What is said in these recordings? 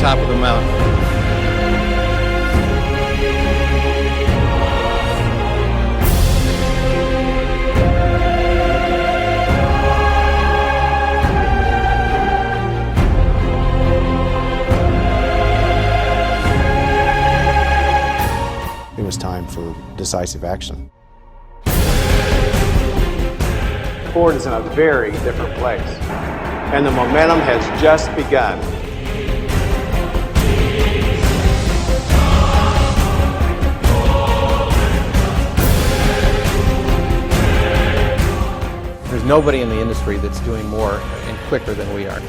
top of the mountain. It was time for decisive action. Ford is in a very different place, and the momentum has just begun. There's nobody in the industry that's doing more and quicker than we are.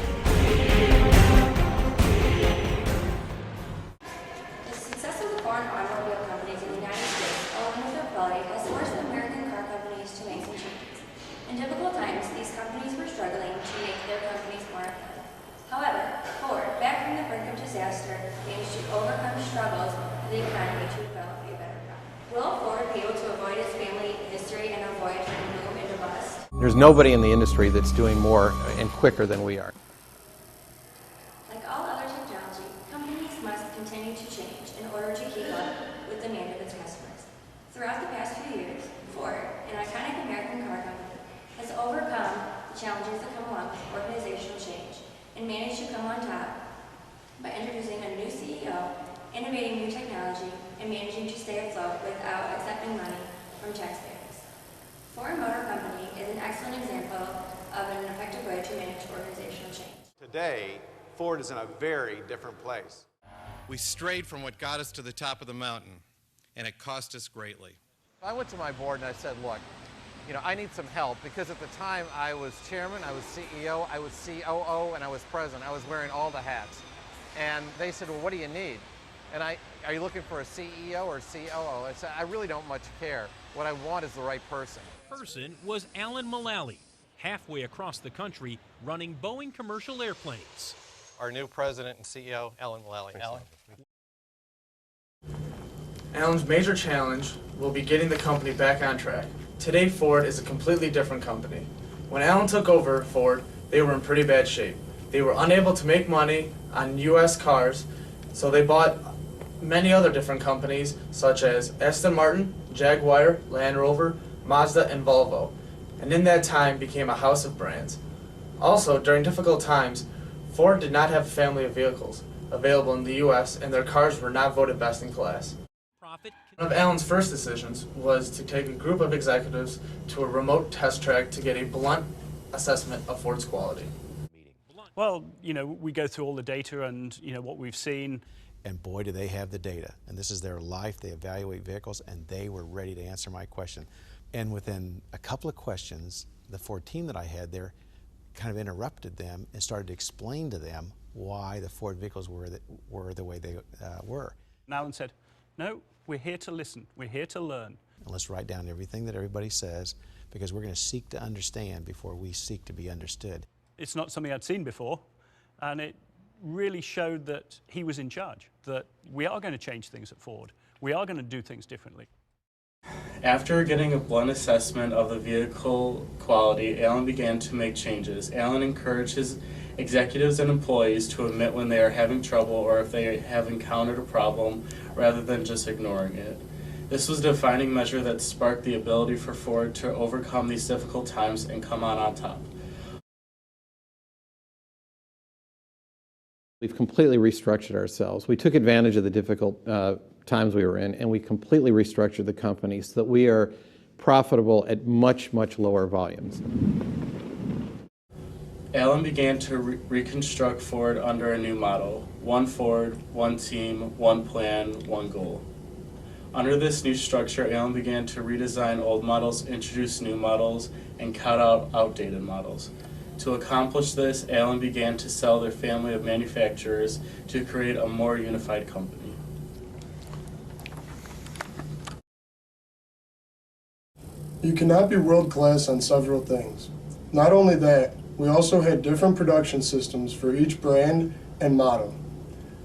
The success of the foreign automobile companies in the United States, along with their quality, has forced the American car companies to make some changes. In difficult times, these companies were struggling to make their companies more effective. However, Ford, back from the brink of disaster, managed to overcome struggles of the economy to develop a better product. Will Ford be able to avoid its family history and avoid turning boom into bust? There's nobody in the industry that's doing more and quicker than we are. Like all other technology, companies must continue to change in order to keep up with the demand of its customers. Throughout the past few years, Ford, an iconic American car company, has overcome the challenges that come along with organizational change and managed to come on top by introducing a new CEO, innovating new technology, and managing to stay afloat without accepting money from taxpayers. Ford Motor Company is an excellent example of an effective way to manage organizational change. Today, Ford is in a very different place. We strayed from what got us to the top of the mountain, and it cost us greatly. I went to my board and I said, look, I need some help, because at the time I was chairman, I was CEO, I was COO, and I was president. I was wearing all the hats. And they said, well, what do you need? And are you looking for a CEO or COO? I said, I really don't much care. What I want is the right person. Person was Alan Mullally, halfway across the country running Boeing commercial airplanes. Our new president and CEO, Alan Mullally. Alan? Alan's major challenge will be getting the company back on track. Today, Ford is a completely different company. When Alan took over Ford, they were in pretty bad shape. They were unable to make money on U.S. cars, so they bought many other different companies such as Aston Martin, Jaguar, Land Rover, Mazda, and Volvo, and in that time became a house of brands. Also, during difficult times, Ford did not have a family of vehicles available in the U.S., and their cars were not voted best in class. One of Alan's first decisions was to take a group of executives to a remote test track to get a blunt assessment of Ford's quality. Well, we go through all the data and, what we've seen. And boy, do they have the data. And this is their life. They evaluate vehicles, and they were ready to answer my question. And within a couple of questions, the Ford team that I had there kind of interrupted them and started to explain to them why the Ford vehicles were the way they were. And Alan said, no, we're here to listen. We're here to learn. And let's write down everything that everybody says, because we're going to seek to understand before we seek to be understood. It's not something I'd seen before, and it really showed that he was in charge, that we are going to change things at Ford. We are going to do things differently. After getting a blunt assessment of the vehicle quality, Alan began to make changes. Alan encouraged his executives and employees to admit when they are having trouble or if they have encountered a problem, rather than just ignoring it. This was a defining measure that sparked the ability for Ford to overcome these difficult times and come out on top. We've completely restructured ourselves. We took advantage of the difficult times we were in, and we completely restructured the company so that we are profitable at much, much lower volumes. Alan began to reconstruct Ford under a new model: one Ford, one team, one plan, one goal. Under this new structure, Alan began to redesign old models, introduce new models, and cut out outdated models. To accomplish this, Alan began to sell their family of manufacturers to create a more unified company. You cannot be world-class on several things. Not only that, we also had different production systems for each brand and model.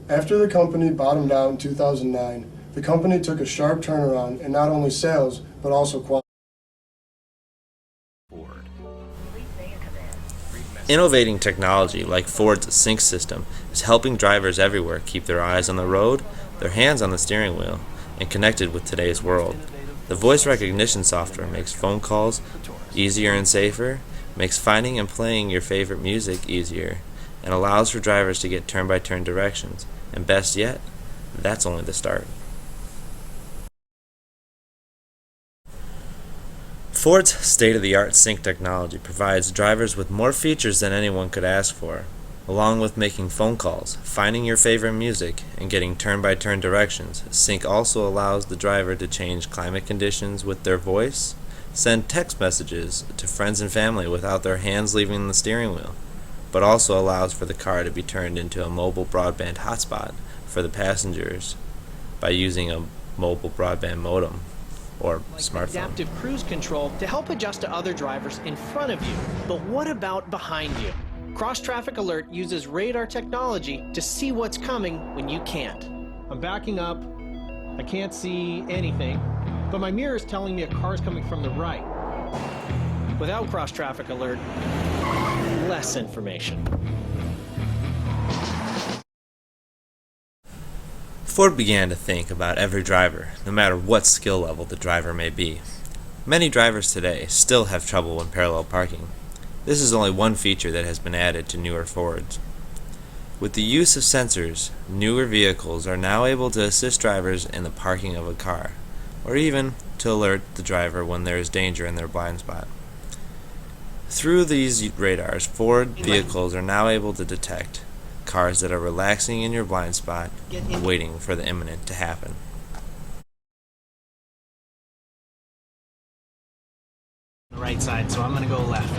After the company bottomed out in 2009, the company took a sharp turnaround in not only sales, but also quality. Ford. Read message. Innovating technology like Ford's Sync system is helping drivers everywhere keep their eyes on the road, their hands on the steering wheel, and connected with today's world. The voice recognition software makes phone calls easier and safer, makes finding and playing your favorite music easier, and allows for drivers to get turn-by-turn directions. And best yet, that's only the start. Ford's state-of-the-art sync technology provides drivers with more features than anyone could ask for. Along with making phone calls, finding your favorite music, and getting turn-by-turn directions, Sync also allows the driver to change climate conditions with their voice, send text messages to friends and family without their hands leaving the steering wheel, but also allows for the car to be turned into a mobile broadband hotspot for the passengers by using a mobile broadband modem or smartphone. Adaptive cruise control to help adjust to other drivers in front of you. But what about behind you? Cross Traffic Alert uses radar technology to see what's coming when you can't. I'm backing up. I can't see anything, but my mirror is telling me a car is coming from the right. Without Cross Traffic Alert, less information. Ford began to think about every driver, no matter what skill level the driver may be. Many drivers today still have trouble when parallel parking. This is only one feature that has been added to newer Fords. With the use of sensors, newer vehicles are now able to assist drivers in the parking of a car, or even to alert the driver when there is danger in their blind spot. Through these radars, Ford vehicles are now able to detect cars that are relaxing in your blind spot, waiting for the imminent to happen. The right side, so I'm going to go left.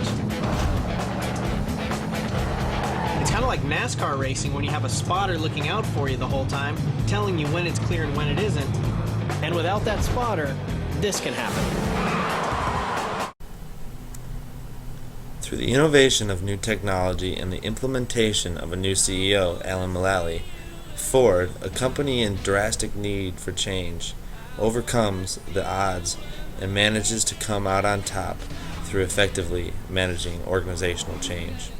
It's kind of like NASCAR racing when you have a spotter looking out for you the whole time, telling you when it's clear and when it isn't. And without that spotter, this can happen. Through the innovation of new technology and the implementation of a new CEO, Alan Mulally, Ford, a company in drastic need for change, overcomes the odds and manages to come out on top through effectively managing organizational change.